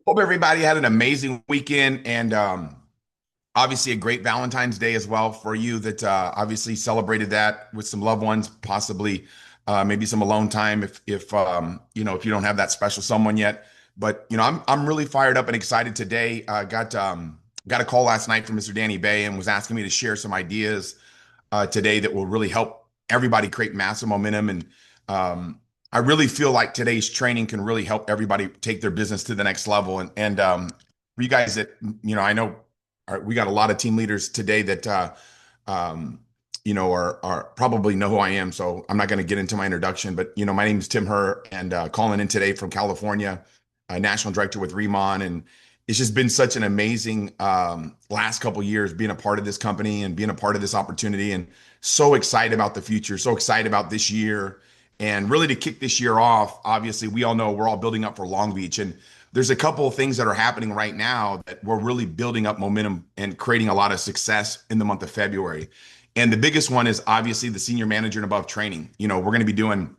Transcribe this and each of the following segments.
Hope everybody had an amazing weekend and obviously a great Valentine's Day as well for you that obviously celebrated that with some loved ones, possibly maybe some alone time if you don't have that special someone yet. But I'm really fired up and excited today. Got a call last night from Mr. Danny Bay and was asking me to share some ideas today that will really help everybody create massive momentum. And I really feel like today's training can really help everybody take their business to the next level. And for you guys that, I know we got a lot of team leaders today that, um, are probably know who I am. So I'm not going to get into my introduction, but, my name is Tim Herr and calling in today from California, national director with Riman. And it's just been such an amazing last couple years being a part of this company and being a part of this opportunity, and so excited about the future, so excited about this year. And really to kick this year off, obviously we all know we're all building up for Long Beach, and there's a couple of things that are happening right now that we're really building up momentum and creating a lot of success in the month of February. And the biggest one is obviously the senior manager and above training. We're going to be doing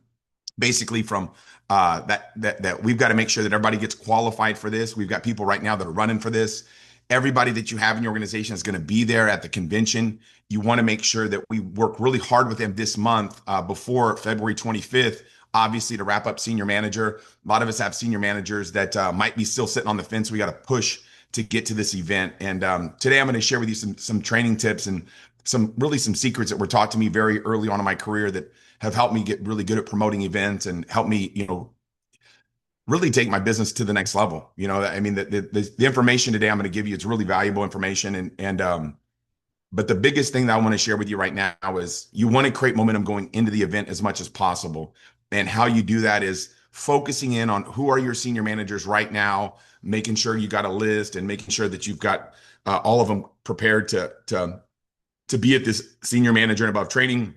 basically from that we've got to make sure that everybody gets qualified for this. We've got people right now that are running for this. Everybody that you have in your organization is going to be there at the convention. You want to make sure that we work really hard with them this month before February 25th, obviously to wrap up senior manager. A lot of us have senior managers that might be still sitting on the fence. We got to push to get to this event. And today I'm going to share with you some training tips and some secrets that were taught to me very early on in my career that have helped me get really good at promoting events and help me, really take my business to the next level. I mean, the information today I'm going to give you, it's really valuable information. But the biggest thing that I want to share with you right now is you want to create momentum going into the event as much as possible. And how you do that is focusing in on who are your senior managers right now, making sure you got a list and making sure that you've got all of them prepared to be at this senior manager and above training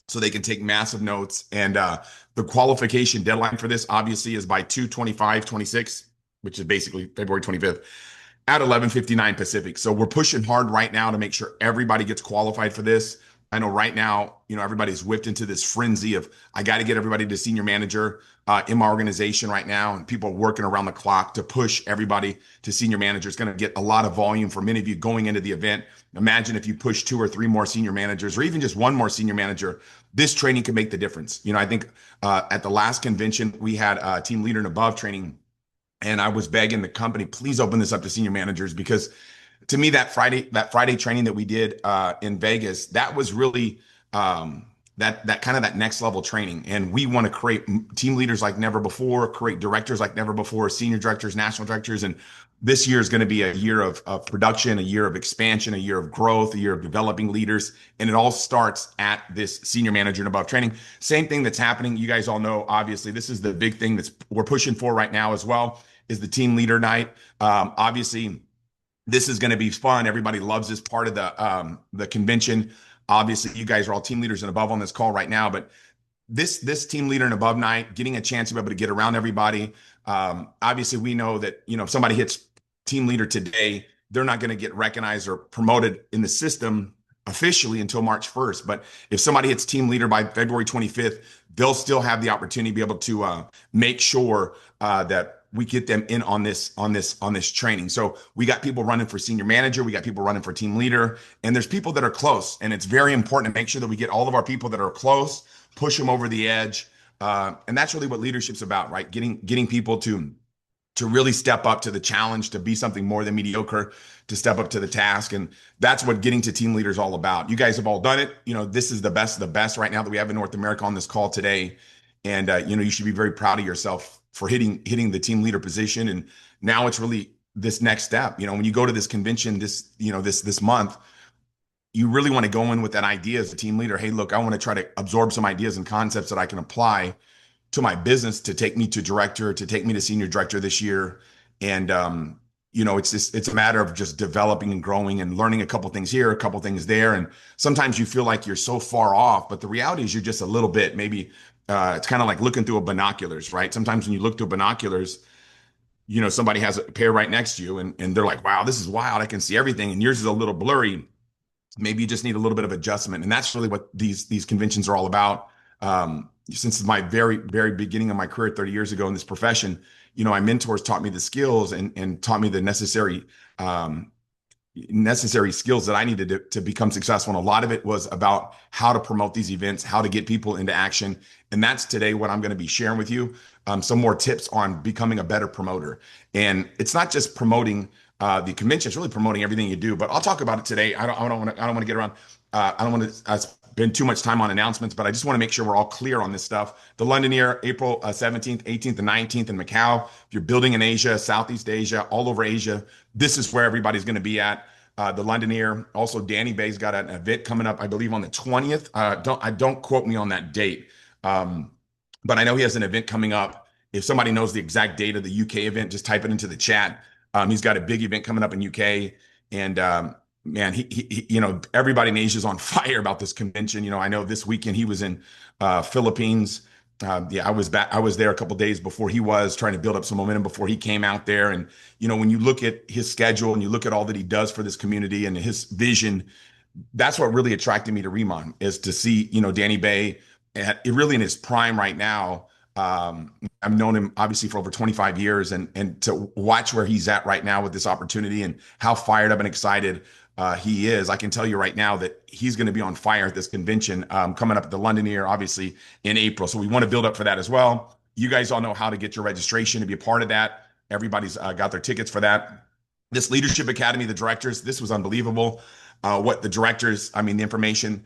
so they can take massive notes. And the qualification deadline for this obviously is by 2/25/26, which is basically February 25th at 11:59 Pacific. So we're pushing hard right now to make sure everybody gets qualified for this. I know right now, everybody's whipped into this frenzy of I got to get everybody to senior manager in my organization right now, and people are working around the clock to push everybody to senior manager. It's going to get a lot of volume for many of you going into the event. Imagine if you push two or three more senior managers, or even just one more senior manager. This training can make the difference. I think at the last convention we had team leader and above training, and I was begging the company, please open this up to senior managers, because to me, that Friday training that we did in Vegas, that was really that next level training. And we want to create team leaders like never before, create directors like never before, senior directors, national directors. And this year is going to be a year of production, a year of expansion, a year of growth, a year of developing leaders. And it all starts at this senior manager and above training. Same thing that's happening. You guys all know, obviously, this is the big thing that's we're pushing for right now as well, is the team leader night. Obviously, this is going to be fun. Everybody loves this part of the convention. Obviously, you guys are all team leaders and above on this call right now, but this team leader and above night, getting a chance to be able to get around everybody. Obviously, we know that if somebody hits team leader today, they're not going to get recognized or promoted in the system officially until March 1st. But if somebody hits team leader by February 25th, they'll still have the opportunity to be able to make sure that we get them in on this training. So we got people running for senior manager, we got people running for team leader, and there's people that are close. And it's very important to make sure that we get all of our people that are close, push them over the edge. And that's really what leadership's about, right? Getting people to really step up to the challenge, to be something more than mediocre, to step up to the task. And that's what getting to team leader is all about. You guys have all done it. This is the best of the best right now that we have in North America on this call today. And you should be very proud of yourself for hitting the team leader position. And now it's really this next step. When you go to this convention this month, you really want to go in with that idea as a team leader. Hey, look, I want to try to absorb some ideas and concepts that I can apply to my business to take me to director, to take me to senior director this year. And it's a matter of just developing and growing and learning a couple things here, a couple things there. And sometimes you feel like you're so far off, but the reality is you're just a little bit, maybe it's kind of like looking through a binoculars, right? Sometimes when you look through binoculars, somebody has a pair right next to you and they're like, wow, this is wild. I can see everything. And yours is a little blurry. Maybe you just need a little bit of adjustment. And that's really what these conventions are all about. Since my very beginning of my career 30 years ago in this profession, my mentors taught me the skills and taught me the um, necessary skills that I needed to become successful. And a lot of it was about how to promote these events, how to get people into action. And that's today what I'm going to be sharing with you. Some more tips on becoming a better promoter. And it's not just promoting the convention; it's really promoting everything you do. But I'll talk about it today. I don't want to get around. I don't want to spend too much time on announcements, but I just want to make sure we're all clear on this stuff. The London Year, April 17th, 18th, and 19th in Macau. If you're building in Asia, Southeast Asia, all over Asia, this is where everybody's going to be at. The Londoner. Also, Danny Bay's got an event coming up, I believe, on the 20th. Don't quote me on that date, um, but I know he has an event coming up. If somebody knows the exact date of the UK event, just type it into the chat. He's got a big event coming up in UK, and man, everybody in Asia is on fire about this convention. I know this weekend he was in Philippines. Yeah, I was back. I was there a couple days before he was trying to build up some momentum before he came out there. And when you look at his schedule and you look at all that he does for this community and his vision, that's what really attracted me to Riman is to see, Danny Bay really in his prime right now. I've known him obviously for over 25 years and to watch where he's at right now with this opportunity and how fired up and excited he is. I can tell you right now that he's going to be on fire at this convention coming up at the London Year, obviously in April. So we want to build up for that as well. You guys all know how to get your registration to be a part of that. Everybody's got their tickets for that. This Leadership Academy, the directors, this was unbelievable. What the directors, I mean, the information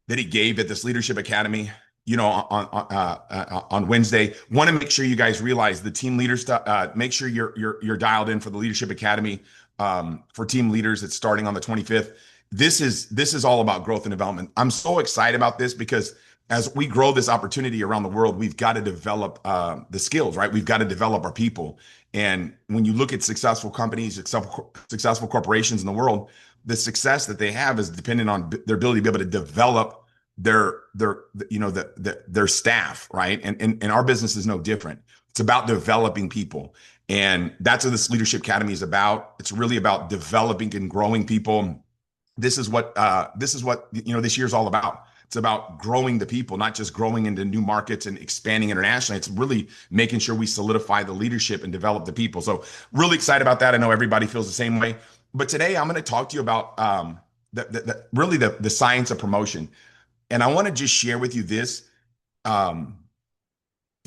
that he gave at this Leadership Academy, on Wednesday. Want to make sure you guys realize the team leader stuff. Make sure you're dialed in for the Leadership Academy for team leaders. It's starting on the 25th. This is all about growth and development. I'm so excited about this because as we grow this opportunity around the world, we've got to develop the skills, right? We've got to develop our people. And when you look at successful companies, successful corporations in the world, the success that they have is dependent on their ability to be able to develop their staff, right? And our business is no different. It's about developing people. And that's what this Leadership Academy is about. It's really about developing and growing people. This is what this year's all about. It's about growing the people, not just growing into new markets and expanding internationally. It's really making sure we solidify the leadership and develop the people. So really excited about that. I know everybody feels the same way. But today I'm going to talk to you about really the science of promotion. And I want to just share with you this. Um,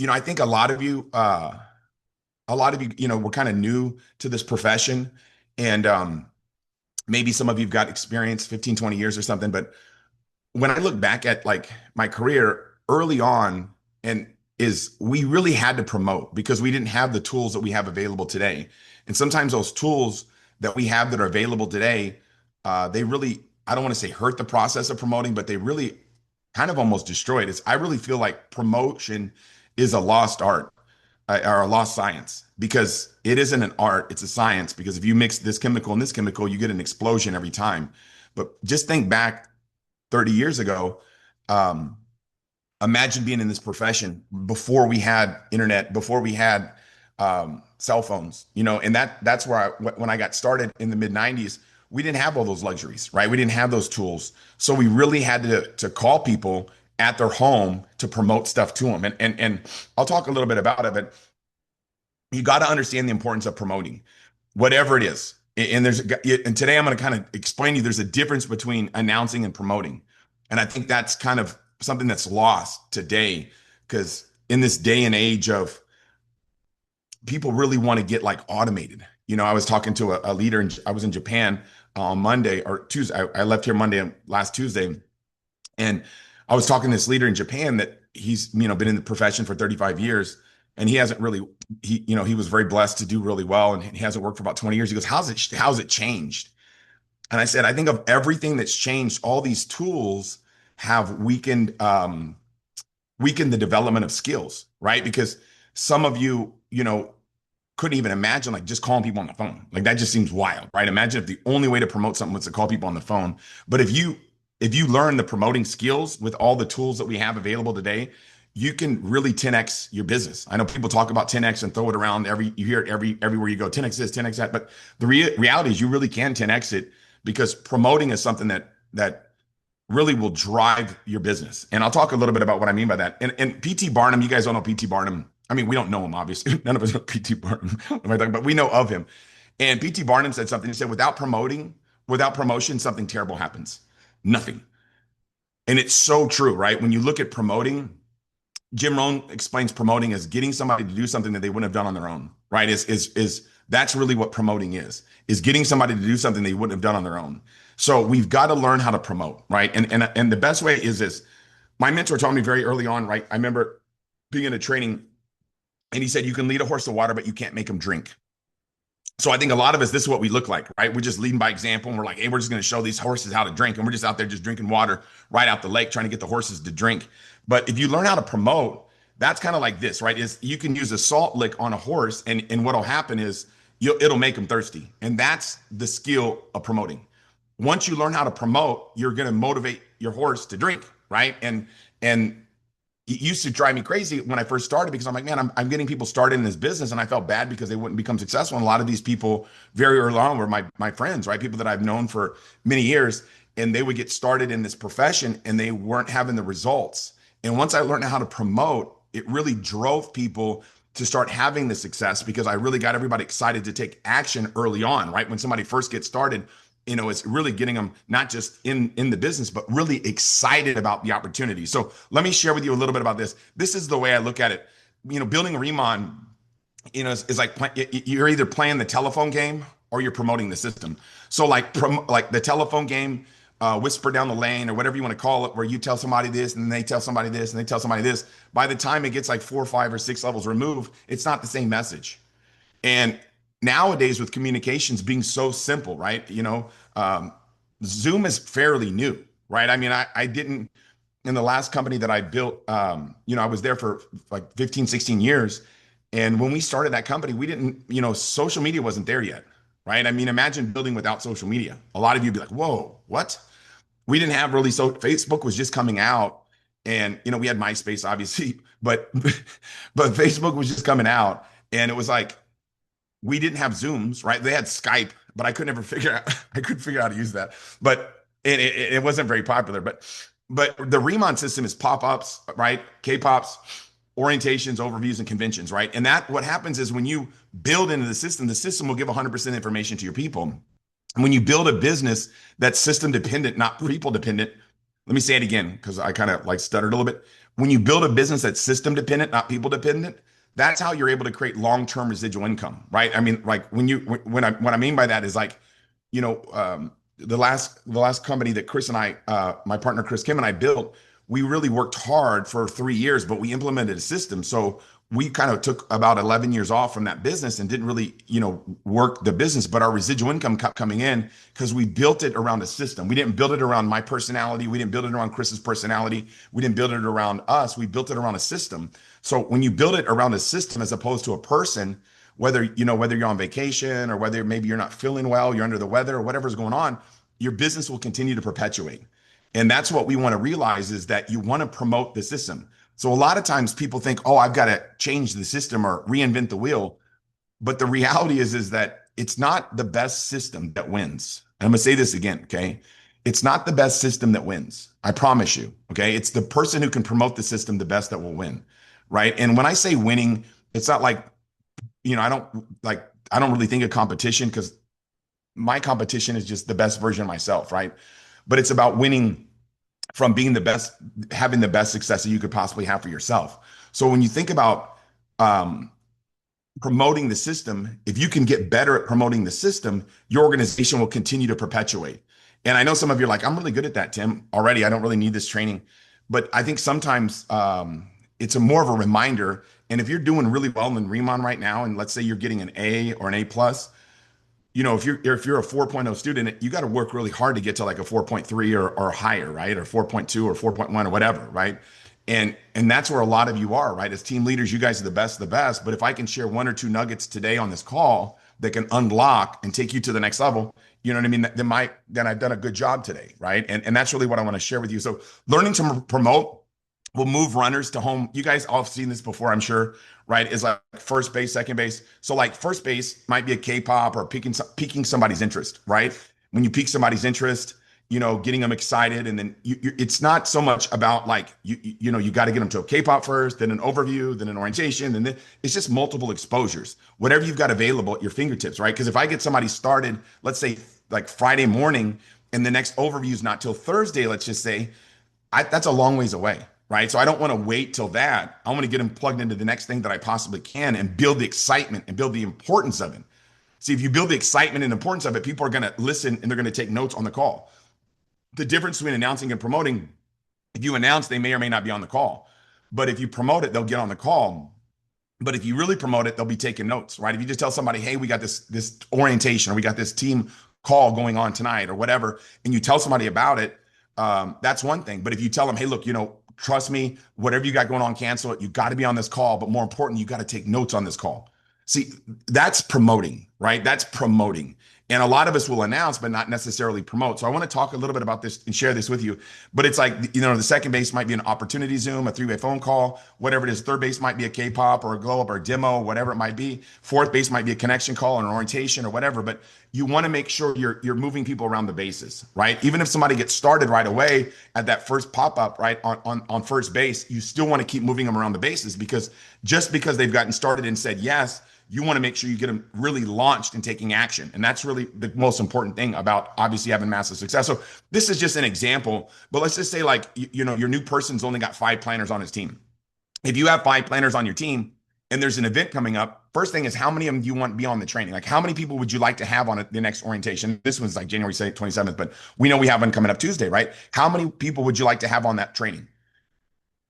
I think a lot of you, we're kind of new to this profession. And maybe some of you've got experience 15, 20 years or something. But when I look back at like my career early on, and is we really had to promote because we didn't have the tools that we have available today. And sometimes those tools that we have that are available today, they really, I don't want to say hurt the process of promoting, but they really kind of almost destroyed it. I really feel like promotion is a lost art or a lost science because it isn't an art, it's a science. Because if you mix this chemical and this chemical, you get an explosion every time. But just think back 30 years ago. Imagine being in this profession before we had internet, before we had cell phones, and that's where when I got started in the mid 90s, we didn't have all those luxuries, right? We didn't have those tools. So we really had to call people at their home to promote stuff to them. And I'll talk a little bit about it, but you got to understand the importance of promoting whatever it is. And today I'm going to kind of explain to you there's a difference between announcing and promoting. And I think that's kind of something that's lost today because in this day and age of people really want to get like automated. I was talking to a leader and I was in Japan on Monday or Tuesday. I left here last Tuesday. And I was talking to this leader in Japan that he's, been in the profession for 35 years and he hasn't really, he was very blessed to do really well. And he hasn't worked for about 20 years. He goes, how's it changed? And I said, I think of everything that's changed, all these tools have weakened the development of skills, right? Because some of you, couldn't even imagine like just calling people on the phone. Like that just seems wild, right? Imagine if the only way to promote something was to call people on the phone. But if you learn the promoting skills with all the tools that we have available today, you can really 10x your business. I know people talk about 10x and throw it around you hear it everywhere you go, 10x this, 10x that. But the reality is you really can 10x it because promoting is something that really will drive your business. And I'll talk a little bit about what I mean by that. And PT Barnum, you guys all know PT Barnum. I mean, we don't know him, obviously. None of us know PT Barnum, but we know of him. And PT Barnum said something. He said, without promotion, something terrible happens. Nothing. And it's so true, right? When you look at promoting, Jim Rohn explains promoting as getting somebody to do something that they wouldn't have done on their own, right? Is that's really what promoting is getting somebody to do something they wouldn't have done on their own. So we've got to learn how to promote, right? And the best way is this. My mentor told me very early on, right? I remember being in a training and he said, you can lead a horse to water, but you can't make him drink. So I think a lot of us, this is what we look like, right? We're just leading by example. And we're like, hey, we're just going to show these horses how to drink. And we're just out there just drinking water right out the lake, trying to get the horses to drink. But if you learn how to promote, that's kind of like this, right? Is you can use a salt lick on a horse, and what'll happen is it'll make them thirsty. And that's the skill of promoting. Once you learn how to promote, you're going to motivate your horse to drink, right? And it used to drive me crazy when I first started because I'm like, man, I'm getting people started in this business, and I felt bad because they wouldn't become successful. And a lot of these people very early on were my friends, right? People that I've known for many years, and they would get started in this profession and they weren't having the results. And once I learned how to promote, it really drove people to start having the success because I really got everybody excited to take action early on, right? When somebody first gets started, it's really getting them not just in the business, but really excited about the opportunity. So let me share with you a little bit about this. This is the way I look at it. Building Riman, is like you're either playing the telephone game or you're promoting the system. So like the telephone game, whisper down the lane or whatever you want to call it, where you tell somebody this and they tell somebody this and they tell somebody this. By the time it gets like 4, 5, or 6 levels removed, it's not the same message. And nowadays, with communications being so simple, right? Zoom is fairly new, right? I mean, I didn't, in the last company that I built, I was there for like 15, 16 years. And when we started that company, we didn't, social media wasn't there yet, right? I mean, imagine building without social media. A lot of you would be like, whoa, what? We didn't have really, so Facebook was just coming out. And, we had MySpace, obviously, but, but Facebook was just coming out. And it was like, we didn't have Zooms, right? They had Skype, but I could never figure out I couldn't figure out how to use that. But it wasn't very popular. But the Remon system is pop-ups, right? K-pops, orientations, overviews, and conventions, right? And that what happens is when you build into the system will give 100% information to your people. And when you build a business that's system dependent, not people dependent, let me say it again because I kind of like stuttered a little bit. When you build a business that's system dependent, not people dependent, that's how you're able to create long-term residual income, right? I mean, like what I mean by that is like, the last company that Chris and I, my partner Chris Kim and I built, we really worked hard for 3 years, but we implemented a system. So we kind of took about 11 years off from that business and didn't really, work the business, but our residual income kept coming in because we built it around a system. We didn't build it around my personality. We didn't build it around Chris's personality. We didn't build it around us. We built it around a system. So when you build it around a system as opposed to a person, whether you're on vacation or whether maybe you're not feeling well, you're under the weather or whatever's going on, your business will continue to perpetuate. And that's what we want to realize is that you want to promote the system. So a lot of times people think, oh, I've got to change the system or reinvent the wheel. But the reality is that it's not the best system that wins. And I'm going to say this again, okay? It's not the best system that wins. I promise you, okay? It's the person who can promote the system the best that will win, right? And when I say winning, it's not like, I don't really think of competition because my competition is just the best version of myself, right? But it's about winning from being the best, having the best success that you could possibly have for yourself. So when you think about promoting the system, if you can get better at promoting the system, your organization will continue to perpetuate. And I know some of you are like, I'm really good at that, Tim, already. I don't really need this training. But I think sometimes it's more of a reminder. And if you're doing really well in Riman right now, and let's say you're getting an A or an A plus, if you're a 4.0 student, you got to work really hard to get to like a 4.3 or higher, right? Or 4.2 or 4.1 or whatever, right? And that's where a lot of you are, right? As team leaders, you guys are the best of the best. But if I can share 1 or 2 nuggets today on this call that can unlock and take you to the next level, you know what I mean? Then I've done a good job today, right? And that's really what I want to share with you. So learning to promote will move runners to home. You guys all have seen this before, I'm sure, right? Is like first base, second base. So like first base might be a K-pop or piquing somebody's interest, right? When you pique somebody's interest, getting them excited. And then it's not so much about like, you got to get them to a K-pop first, then an overview, then an orientation, and then it's just multiple exposures, whatever you've got available at your fingertips, right? Because if I get somebody started, let's say like Friday morning, and the next overview is not till Thursday, let's just say, that's a long ways away, right? So I don't want to wait till that. I want to get them plugged into the next thing that I possibly can and build the excitement and build the importance of it. See, if you build the excitement and importance of it, people are going to listen and they're going to take notes on the call. The difference between announcing and promoting, if you announce, they may or may not be on the call. But if you promote it, they'll get on the call. But if you really promote it, they'll be taking notes, right? If you just tell somebody, hey, we got this orientation, or we got this team call going on tonight, or whatever, and you tell somebody about it, that's one thing. But if you tell them, hey, look, trust me, whatever you got going on, cancel it. You got to be on this call. But more important, you got to take notes on this call. See, that's promoting, right? That's promoting. And a lot of us will announce, but not necessarily promote. So I want to talk a little bit about this and share this with you. But it's like, the second base might be an opportunity Zoom, a three-way phone call, whatever it is. Third base might be a K-pop or a glow up or a demo, whatever it might be. Fourth base might be a connection call or an orientation or whatever. But you want to make sure you're moving people around the bases, right? Even if somebody gets started right away at that first pop-up, right, on first base, you still want to keep moving them around the bases, because just because they've gotten started and said yes, you want to make sure you get them really launched and taking action. And that's really the most important thing about obviously having massive success. So this is just an example, but let's just say like, your new person's only got 5 planners on his team. If you have 5 planners on your team and there's an event coming up, first thing is, how many of them do you want to be on the training? Like, how many people would you like to have on the next orientation? This one's like January 27th, but we know we have one coming up Tuesday, right? How many people would you like to have on that training?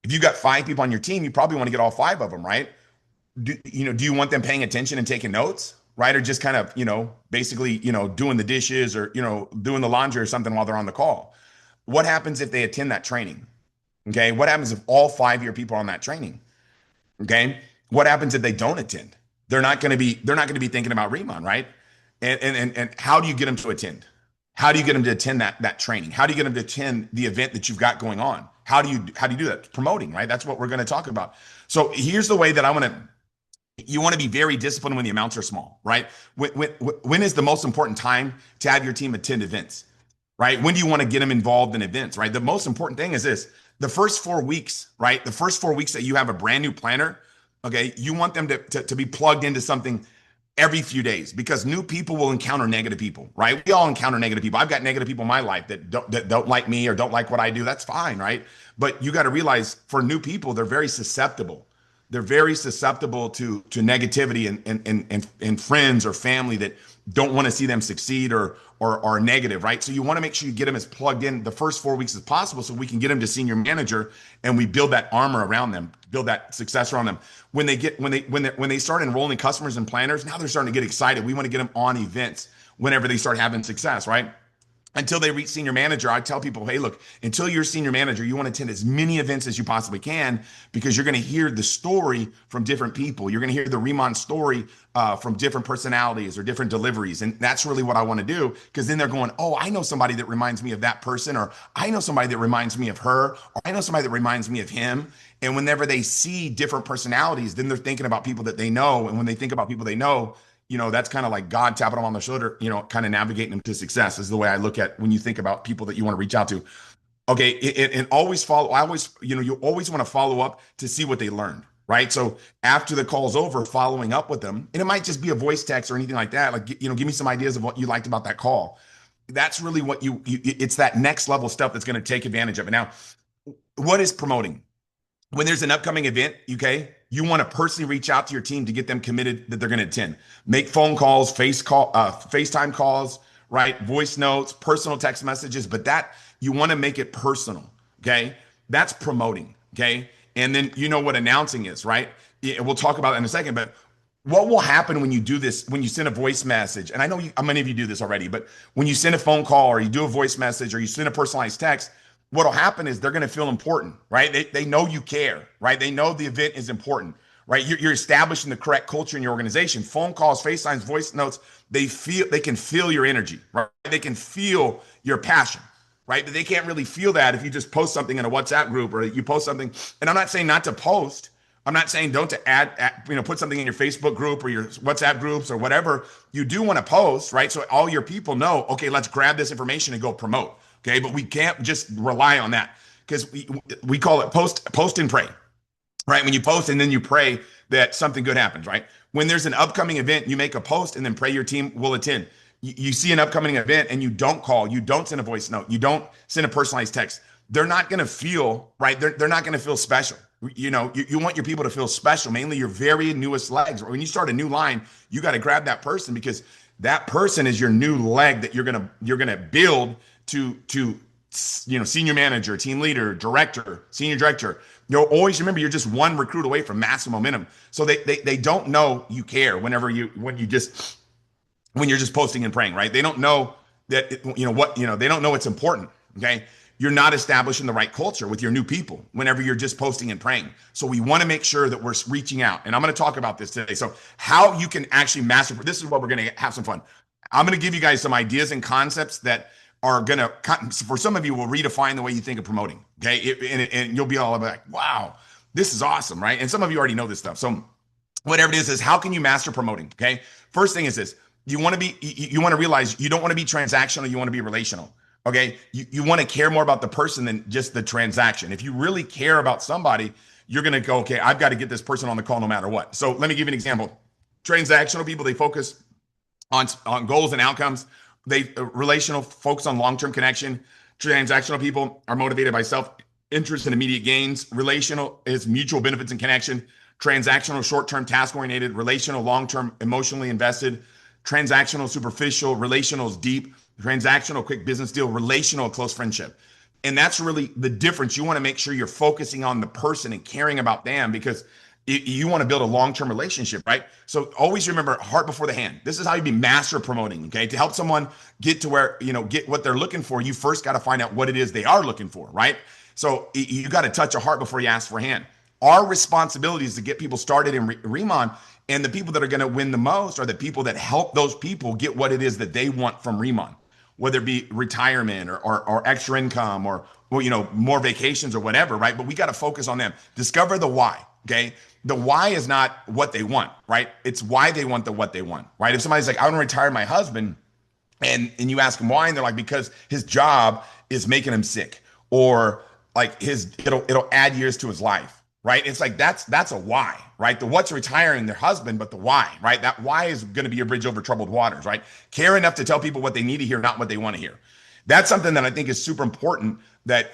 If you got 5 people on your team, you probably want to get all 5 of them, right? Do you want them paying attention and taking notes, right? Or just kind of, basically, doing the dishes or, doing the laundry or something while they're on the call? What happens if they attend that training? Okay. What happens if all 5 of your people are on that training? Okay. What happens if they don't attend? They're not going to be thinking about Riman, right? And how do you get them to attend? How do you get them to attend that training? How do you get them to attend the event that you've got going on? How do you do that? Promoting, right? That's what we're going to talk about. So here's the way that you want to be very disciplined when the amounts are small, right? When is the most important time to have your team attend events, right? When do you want to get them involved in events, right? The most important thing is this: the first 4 weeks, right? The first 4 weeks that you have a brand new planner, okay, you want them to be plugged into something every few days, because new people will encounter negative people, right? We all encounter negative people. I've got negative people in my life that don't like me or don't like what I do. That's fine, right? But you got to realize, for new people, they're very susceptible. They're very susceptible to negativity and friends or family that don't want to see them succeed or are negative, right? So you want to make sure you get them as plugged in the first 4 weeks as possible, so we can get them to senior manager and we build that armor around them, build that success around them. When they start enrolling customers and planners, now they're starting to get excited. We want to get them on events whenever they start having success, right? Until they reach senior manager, I tell people, hey, look, until you're senior manager, you want to attend as many events as you possibly can, because you're going to hear the story from different people. You're going to hear the Riman story from different personalities or different deliveries. And that's really what I want to do, because then they're going, oh, I know somebody that reminds me of that person, or I know somebody that reminds me of her, or I know somebody that reminds me of him. And whenever they see different personalities, then they're thinking about people that they know. And when they think about people they know, that's kind of like God tapping them on the shoulder, kind of navigating them to success, is the way I look at when you think about people that you want to reach out to. Okay. And always follow. You always want to follow up to see what they learned, right? So after the call's over, following up with them, and it might just be a voice text or anything like that. Like, give me some ideas of what you liked about that call. That's really what it's that next level stuff that's going to take advantage of it. Now, what is promoting? When there's an upcoming event, okay, you want to personally reach out to your team to get them committed that they're going to attend. Make phone calls, FaceTime calls, right? Voice notes, personal text messages, but that you want to make it personal, okay? That's promoting, okay? And then you know what announcing is, right? We'll talk about that in a second, but what will happen when you do this, when you send a voice message? And I know many of you do this already, but when you send a phone call or you do a voice message or you send a personalized text, what'll happen is they're going to feel important, right? They know you care, right? They know the event is important, right? You're establishing the correct culture in your organization. Phone calls, FaceTimes, voice notes, they can feel your energy, right? They can feel your passion, right? But they can't really feel that if you just post something in a WhatsApp group or you post something. And I'm not saying not to post. I'm not saying don't to add, put something in your Facebook group or your WhatsApp groups or whatever. You do want to post, right? So all your people know, okay, let's grab this information and go promote. Okay. But we can't just rely on that because we call it post and pray, right? When you post and then you pray that something good happens, right? When there's an upcoming event, you make a post and then pray your team will attend. You see an upcoming event and you don't call, you don't send a voice note, you don't send a personalized text. They're not going to feel, right? They're not going to feel special. You want your people to feel special, mainly your very newest legs. When you start a new line, you got to grab that person because that person is your new leg that you're gonna build to senior manager, team leader, director, senior director. You'll always remember you're just one recruit away from massive momentum. So they don't know you care when you're just posting and praying, right? They don't know that they don't know it's important. Okay. You're not establishing the right culture with your new people whenever you're just posting and praying. So we want to make sure that we're reaching out. And I'm going to talk about this today. So how you can actually master, this is what we're going to have some fun. I'm going to give you guys some ideas and concepts that are going to, for some of you, will redefine the way you think of promoting. Okay. And you'll be all like, wow, this is awesome. Right. And some of you already know this stuff. So whatever it is how can you master promoting? Okay. First thing is this. You want to realize you don't want to be transactional. You want to be relational. Okay. You want to care more about the person than just the transaction. If you really care about somebody, you're going to go, okay, I've got to get this person on the call no matter what. So let me give you an example. Transactional people, they focus on goals and outcomes. They relational focus on long-term connection. Transactional people are motivated by self-interest and immediate gains. Relational is mutual benefits and connection. Transactional, short-term, task-oriented. Relational, long-term, emotionally invested. Transactional, superficial. Relational is deep. Transactional, quick business deal. Relational, close friendship. And that's really the difference. You want to make sure you're focusing on the person and caring about them because you want to build a long-term relationship, right? So always remember heart before the hand. This is how you be master promoting, okay? To help someone get to where, get what they're looking for, you first got to find out what it is they are looking for, right? So you got to touch a heart before you ask for a hand. Our responsibility is to get people started in Riman, and the people that are going to win the most are the people that help those people get what it is that they want from Riman, whether it be retirement or extra income or more vacations or whatever, right? But we got to focus on them. Discover the why, okay? The why is not what they want, right? It's why they want what they want, right? If somebody's like, I want to retire my husband, and you ask them why, and they're like, because his job is making him sick, or like it'll add years to his life, right? It's like that's a why, right? The what's retiring their husband, but the why, right? That why is going to be a bridge over troubled waters, right? Care enough to tell people what they need to hear, not what they want to hear. That's something that I think is super important that,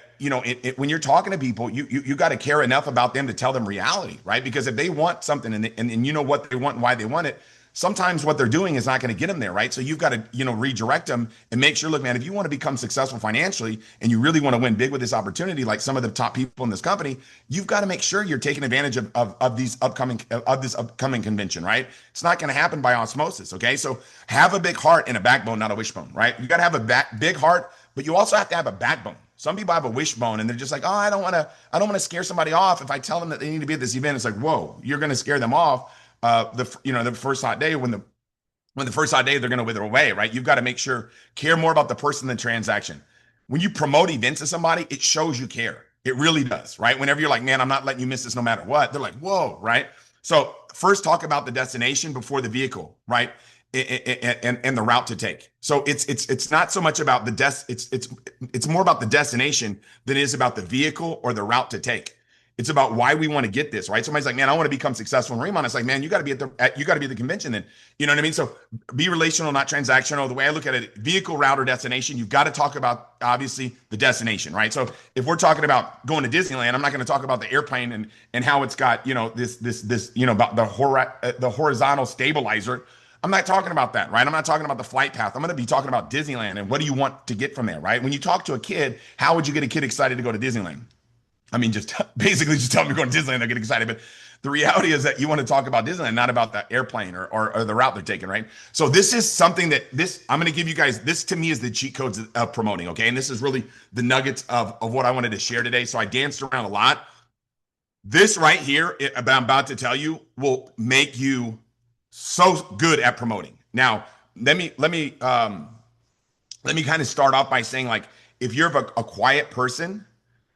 when you're talking to people, you got to care enough about them to tell them reality, right? Because if they want something and you know what they want and why they want it, sometimes what they're doing is not going to get them there, right? So you've got to, redirect them and make sure, look, man, if you want to become successful financially and you really want to win big with this opportunity, like some of the top people in this company, you've got to make sure you're taking advantage of this upcoming convention, right? It's not going to happen by osmosis. Okay. So have a big heart and a backbone, not a wishbone, right? You got to have a big heart, but you also have to have a backbone. Some people have a wishbone and they're just like, oh, I don't want to scare somebody off. If I tell them that they need to be at this event, it's like, whoa, you're going to scare them off. The first hot day when the first hot day they're going to wither away, right? You've got to make sure care more about the person than transaction. When you promote events to somebody, it shows you care. It really does, right? Whenever you're like, man, I'm not letting you miss this no matter what. They're like, whoa, right? So first talk about the destination before the vehicle, right? And the route to take. So it's not so much about it's more about the destination than it is about the vehicle or the route to take. It's about why we want to get this, right? Somebody's like, man, I want to become successful in Riman. It's like, man, you got to be at the convention then. You know what I mean? So be relational, not transactional. The way I look at it, vehicle, route, or destination, you've got to talk about obviously the destination, right? So if we're talking about going to Disneyland, I'm not going to talk about the airplane and how it's got, this about the horizontal stabilizer. I'm not talking about that, right? I'm not talking about the flight path. I'm going to be talking about Disneyland and what do you want to get from there, right? When you talk to a kid, how would you get a kid excited to go to Disneyland? I mean, just basically just tell them you're going to Disneyland, they'll get excited. But the reality is that you want to talk about Disneyland, not about the airplane or the route they're taking, right? So this is something I'm going to give you guys, this to me is the cheat codes of promoting, okay? And this is really the nuggets of what I wanted to share today. So I danced around a lot. This right here, that I'm about to tell you, will make you so good at promoting. Now, let me kind of start off by saying, like, if you're a quiet person,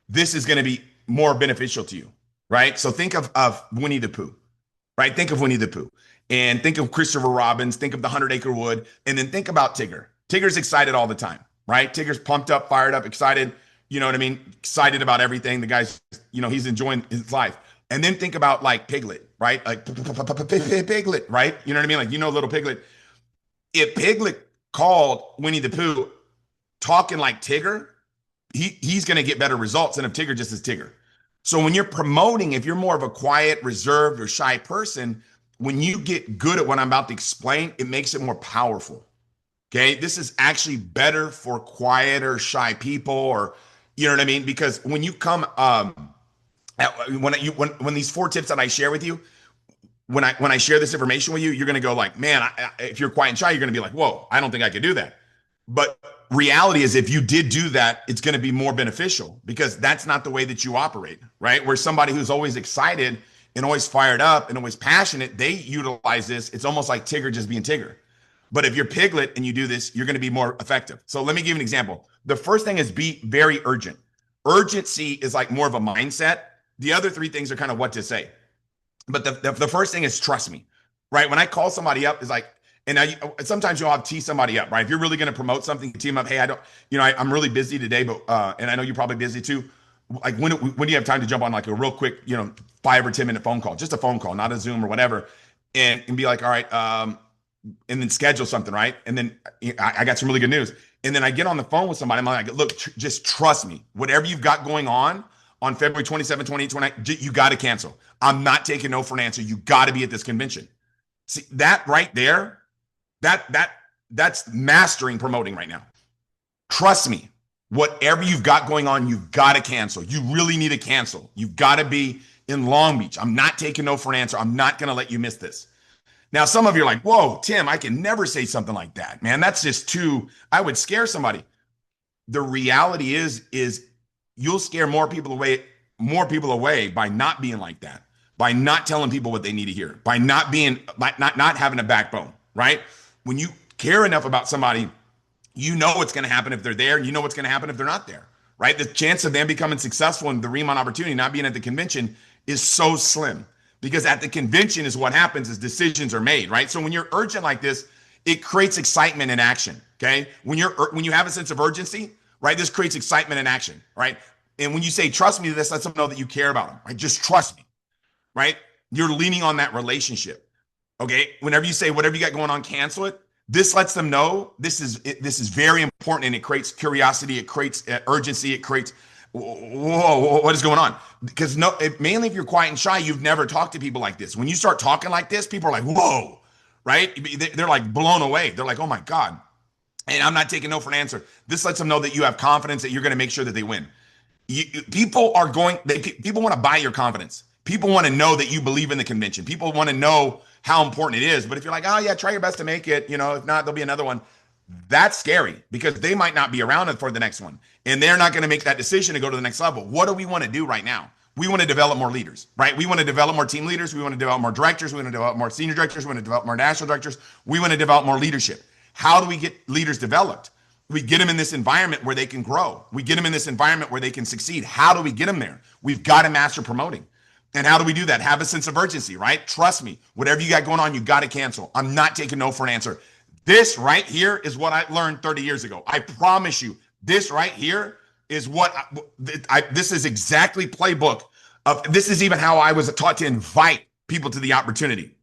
this is going to be more beneficial to you, right? So think of Winnie the Pooh, right? Think of Winnie the Pooh and think of Christopher Robbins, think of the 100 Acre Wood, and then think about Tigger. Tigger's excited all the time. right? Tigger's pumped up, fired up, excited. You know what I mean? Excited about everything. The guy's, he's enjoying his life. And then think about like Piglet, right? Like Piglet, right? You know what I mean? Like, little Piglet. If Piglet called Winnie the Pooh talking like Tigger, he's going to get better results than if Tigger just is Tigger. So when you're promoting, if you're more of a quiet, reserved, or shy person, when you get good at what I'm about to explain, it makes it more powerful. Okay, this is actually better for quieter, shy people, or you know what I mean? Because when you come, when these 4 tips that I share with you, when I share this information with you, you're going to go like, man, if you're quiet and shy, you're going to be like, whoa, I don't think I could do that. But reality is, if you did do that, it's going to be more beneficial because that's not the way that you operate, right? Where somebody who's always excited and always fired up and always passionate, they utilize this. It's almost like Tigger just being Tigger. But if you're Piglet and you do this, you're going to be more effective. So let me give you an example. The first thing is be very urgent. Urgency is like more of a mindset. The other 3 things are kind of what to say. But the first thing is trust me, right? When I call somebody up, it's like, and sometimes you'll have to tee somebody up, right? If you're really going to promote something, you team up. Hey, I'm really busy today, but and I know you're probably busy too. Like when do you have time to jump on like a real quick, 5 or 10 minute phone call, just a phone call, not a Zoom or whatever, and be like, all right, and then schedule something, right? And then I got some really good news. And then I get on the phone with somebody. I'm like, look, just trust me. Whatever you've got going on February 27, 2029, you got to cancel. I'm not taking no for an answer. You got to be at this convention. See, that right there, that's mastering promoting right now. Trust me. Whatever you've got going on, you've got to cancel. You really need to cancel. You've got to be in Long Beach. I'm not taking no for an answer. I'm not going to let you miss this. Now, some of you are like, whoa, Tim, I can never say something like that, man. That's just I would scare somebody. The reality is you'll scare more people away by not being like that, by not telling people what they need to hear, by not having a backbone, right? When you care enough about somebody, you know what's going to happen if they're there, and you know what's going to happen if they're not there, right? The chance of them becoming successful in the Riman opportunity, not being at the convention, is so slim. Because at the convention is what happens is decisions are made, right? So when you're urgent like this, it creates excitement and action, okay? When you have a sense of urgency, right, this creates excitement and action, right? And when you say, trust me, this lets them know that you care about them, right? Just trust me, right? You're leaning on that relationship, okay? Whenever you say, whatever you got going on, cancel it. This lets them know this is very important, and it creates curiosity, it creates urgency, it creates, whoa, what is going on? Because mainly if you're quiet and shy, you've never talked to people like this. When you start talking like this, people are like, whoa, right? They're like blown away. They're like, oh my God. And I'm not taking no for an answer. This lets them know that you have confidence that you're going to make sure that they win. People want to buy your confidence. People want to know that you believe in the convention. People want to know how important it is. But if you're like, oh yeah, try your best to make it, if not, there'll be another one. That's scary because they might not be around for the next one, and they're not going to make that decision to go to the next level. What do we want to do right now? We want to develop more leaders, right? We want to develop more team leaders. We want to develop more directors. We want to develop more senior directors. We want to develop more national directors. We want to develop more leadership. How do we get leaders developed? We get them in this environment where they can grow. We get them in this environment where they can succeed. How do we get them there? We've got to master promoting. And how do we do that? Have a sense of urgency, right? Trust me. Whatever you got going on, you got to cancel. I'm not taking no for an answer. This right here is what I learned 30 years ago. I promise you, this right here is this is exactly playbook of, this is even how I was taught to invite people to the opportunity.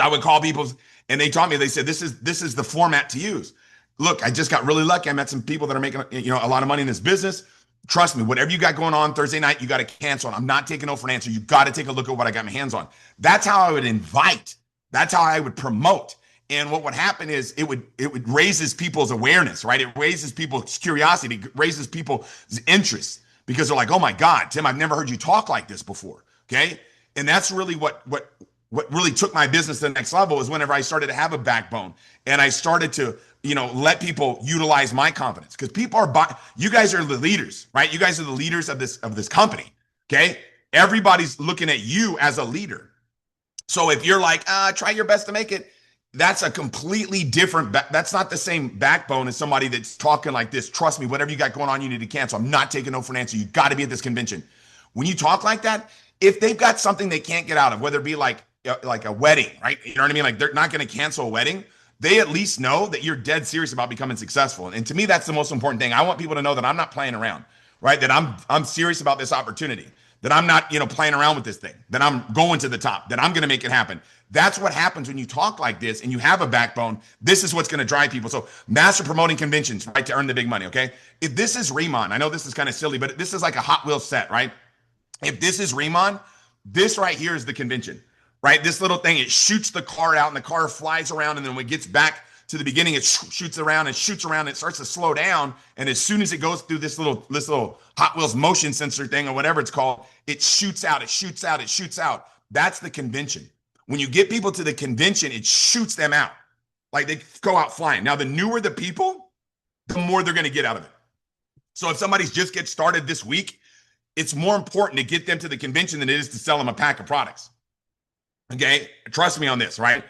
I would call people and they taught me, they said, this is the format to use. Look, I just got really lucky. I met some people that are making, a lot of money in this business. Trust me, whatever you got going on Thursday night, you got to cancel. I'm not taking no for an answer. You got to take a look at what I got my hands on. That's how I would invite. That's how I would promote. And what would happen is it would raises people's awareness, right? It raises people's curiosity, it raises people's interest because they're like, oh my God, Tim, I've never heard you talk like this before. Okay. And that's really what really took my business to the next level is whenever I started to have a backbone and I started to, let people utilize my confidence because people are you guys are the leaders, right? You guys are the leaders of this company. Okay. Everybody's looking at you as a leader. So if you're like, try your best to make it, that's a completely different, that's not the same backbone as somebody that's talking like this. Trust me, whatever you got going on, you need to cancel. I'm not taking no for an answer. You got to be at this convention. When you talk like that, if they've got something they can't get out of, whether it be like a wedding, right? You know what I mean? Like they're not going to cancel a wedding. they at least know that you're dead serious about becoming successful. And to me, that's the most important thing. I want people to know that I'm not playing around, right? That I'm serious about this opportunity, that I'm not, playing around with this thing, that I'm going to the top, that I'm going to make it happen. That's what happens when you talk like this and you have a backbone. This is what's going to drive people. So master promoting conventions, right, to earn the big money, okay? If this is Riman, I know this is kind of silly, but this is like a Hot Wheels set, right? If this is Riman, this right here is the convention, right? This little thing, it shoots the car out and the car flies around. And then when it gets back to the beginning, it shoots around and shoots around. And it starts to slow down. And as soon as it goes through this little Hot Wheels motion sensor thing or whatever it's called, it shoots out, it shoots out, it shoots out. That's the convention. When you get people to the convention, it shoots them out. Like they go out flying. Now, the newer the people, the more they're going to get out of it. So if somebody's just get started this week, it's more important to get them to the convention than it is to sell them a pack of products. Okay? Trust me on this, right?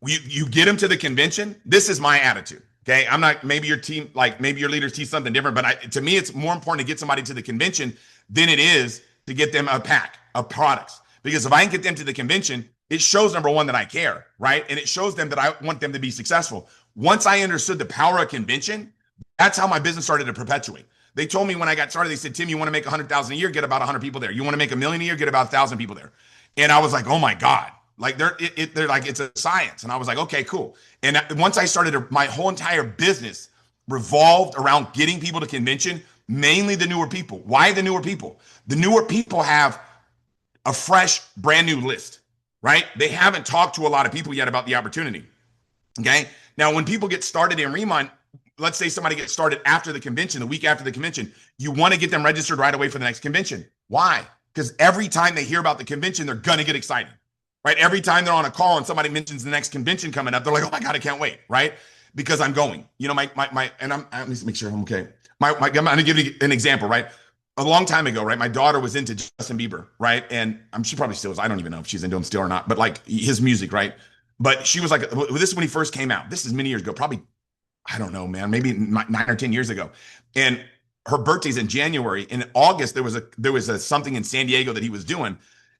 You get them to the convention. This is my attitude. Okay? I'm not, maybe your team, like maybe your leaders teach something different, but to me, it's more important to get somebody to the convention than it is to get them a pack of products. Because if I can get them to the convention, it shows, number one, that I care, right? And it shows them that I want them to be successful. Once I understood the power of convention, that's how my business started to perpetuate. They told me when I got started, they said, Tim, you want to make 100,000 a year, get about 100 people there. You want to make $1 million a year, get about 1,000 people there. And I was like, oh my God, like they're like, it's a science. And I was like, okay, cool. And once I started, my whole entire business revolved around getting people to convention, mainly the newer people. Why the newer people? The newer people have a fresh, brand new list, right? They haven't talked to a lot of people yet about the opportunity. Okay. Now, when people get started in Riman, let's say somebody gets started after the convention, the week after the convention, you want to get them registered right away for the next convention. Why? Because every time they hear about the convention, they're going to get excited, right? Every time they're on a call and somebody mentions the next convention coming up, they're like, oh my God, I can't wait, right? Because I'm going, and let me make sure I'm okay. I'm going to give you an example, right? A long time ago, right? My daughter was into Justin Bieber, right? And she probably still is. I don't even know if she's into him still or not, but like his music, right? But she was like, this is when he first came out. This is many years ago, probably, I don't know, man, maybe 9 or 10 years ago. And her birthday's in January. In August, there was a something in San Diego that he was doing.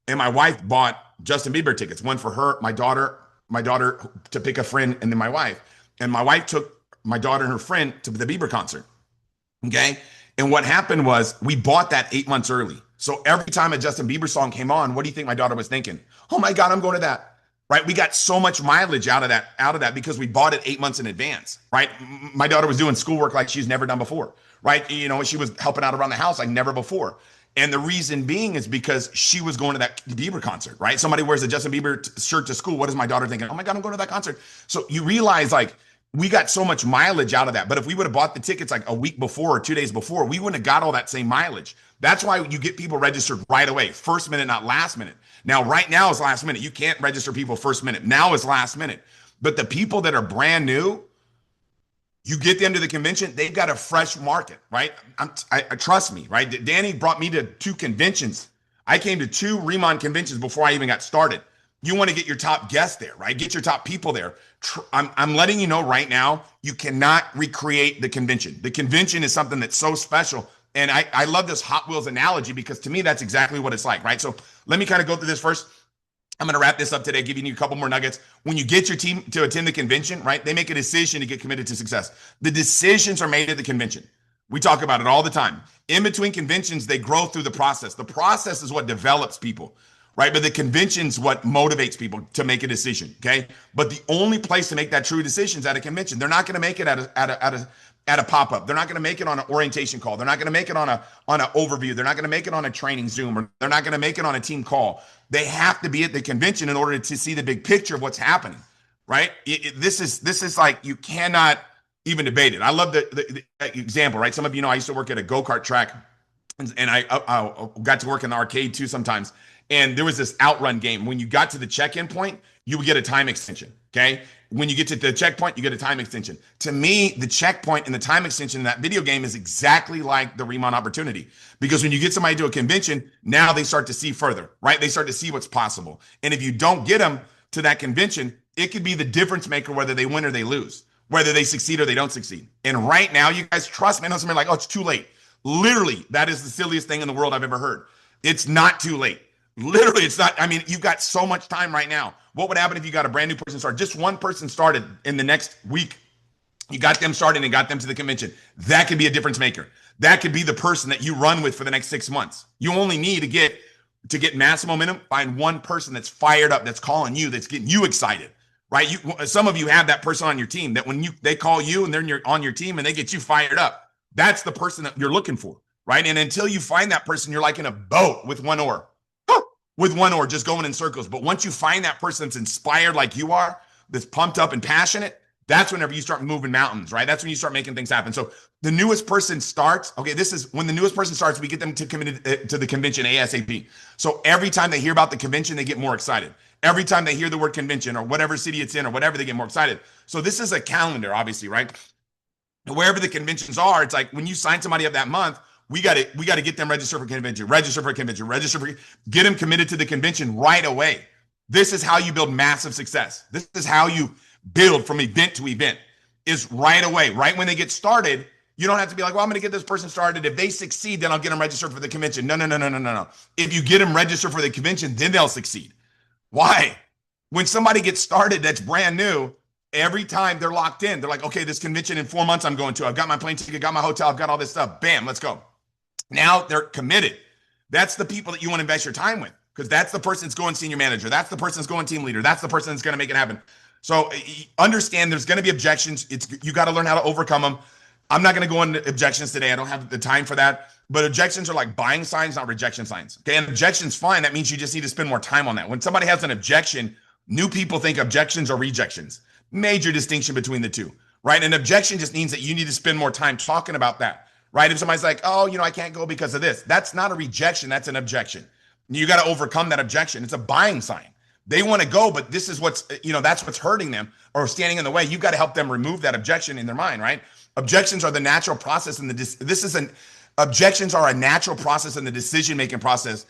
And my wife bought Justin Bieber tickets, one for her, my daughter to pick a friend, and then my wife. And my wife took my daughter and her friend to the Bieber concert. Okay. And what happened was we bought that 8 months early. So every time a Justin Bieber song came on, what do you think my daughter was thinking? Oh my God, I'm going to that. Right? We got so much mileage out of that because we bought it 8 months in advance. Right? My daughter was doing schoolwork like she's never done before. Right? She was helping out around the house like never before. And the reason being is because she was going to that Bieber concert. Right? Somebody wears a Justin Bieber shirt to school. What is my daughter thinking? Oh my God, I'm going to that concert. So you realize like, we got so much mileage out of that. But if we would have bought the tickets like a week before or 2 days before, we wouldn't have got all that same mileage. That's why you get people registered right away. First minute, not last minute. Now, right now is last minute. You can't register people first minute. Now is last minute. But the people that are brand new, you get them to the convention, they've got a fresh market, right? I trust me, right? Danny brought me to 2 conventions. I came to 2 Riman conventions before I even got started. You want to get your top guests there, right? Get your top people there. I'm letting you know right now, you cannot recreate the convention. The convention is something that's so special. And I love this Hot Wheels analogy because to me, that's exactly what it's like, right? So let me kind of go through this first. I'm going to wrap this up today, giving you a couple more nuggets. When you get your team to attend the convention, right, they make a decision to get committed to success. The decisions are made at the convention. We talk about it all the time. In between conventions, they grow through the process. The process is what develops people. Right. But the convention's what motivates people to make a decision. OK, but the only place to make that true decision is at a convention. They're not going to make it at a pop-up. They're not going to make it on an orientation call. They're not going to make it on an overview. They're not going to make it on a training Zoom, or they're not going to make it on a team call. They have to be at the convention in order to see the big picture of what's happening. Right. This is like, you cannot even debate it. I love the example. Right. Some of you know I used to work at a go-kart track, and I got to work in the arcade too sometimes. And there was this outrun game. When you got to the check-in point, you would get a time extension, okay? When you get to the checkpoint, you get a time extension. To me, the checkpoint and the time extension in that video game is exactly like the Riman opportunity. Because when you get somebody to a convention, now they start to see further, right? They start to see what's possible. And if you don't get them to that convention, it could be the difference maker whether they win or they lose, whether they succeed or they don't succeed. And right now, you guys trust me. I know somebody like, oh, it's too late. Literally, that is the silliest thing in the world I've ever heard. It's not too late. Literally, it's not. I mean, you've got so much time right now. What would happen if you got a brand new person started? Just one person started in the next week. You got them started and got them to the convention. That could be a difference maker. That could be the person that you run with for the next 6 months. You only need to get massive momentum. Find one person that's fired up, that's calling you, that's getting you excited, right? Some of you have that person on your team that when they call you and they're on your team and they get you fired up. That's the person that you're looking for, right? And until you find that person, you're like in a boat with one oar, just going in circles. But once you find that person that's inspired like you are, that's pumped up and passionate, that's whenever you start moving mountains, right? That's when you start making things happen. So the newest person starts. Okay, this is when the newest person starts. We get them to commit to the convention ASAP. So every time they hear about the convention, they get more excited. Every time they hear the word convention or whatever city it's in or whatever, they get more excited. So this is a calendar, obviously, right? Wherever the conventions are, it's like when you sign somebody up that month, we got to get them registered for convention, get them committed to the convention right away. This is how you build massive success. This is how you build from event to event, is right away, right when they get started. You don't have to be like, well, I'm going to get this person started. If they succeed, then I'll get them registered for the convention. No, no, no, no, no, no, no. If you get them registered for the convention, then they'll succeed. Why? When somebody gets started that's brand new, every time they're locked in, they're like, okay, this convention in 4 months I'm going to. I've got my plane ticket, got my hotel, I've got all this stuff. Bam, let's go. Now they're committed. That's the people that you want to invest your time with, because that's the person that's going senior manager. That's the person that's going team leader. That's the person that's going to make it happen. So understand there's going to be objections. You got to learn how to overcome them. I'm not going to go into objections today. I don't have the time for that. But objections are like buying signs, not rejection signs. Okay, and objections, fine. That means you just need to spend more time on that. When somebody has an objection, new people think objections are rejections. Major distinction between the two, right? An objection just means that you need to spend more time talking about that, right? If somebody's like, oh, I can't go because of this, that's not a rejection. That's an objection. You got to overcome that objection. It's a buying sign. They want to go, but this is that's what's hurting them or standing in the way. You've got to help them remove that objection in their mind, right? Objections are the natural process objections are a natural process in the decision-making process,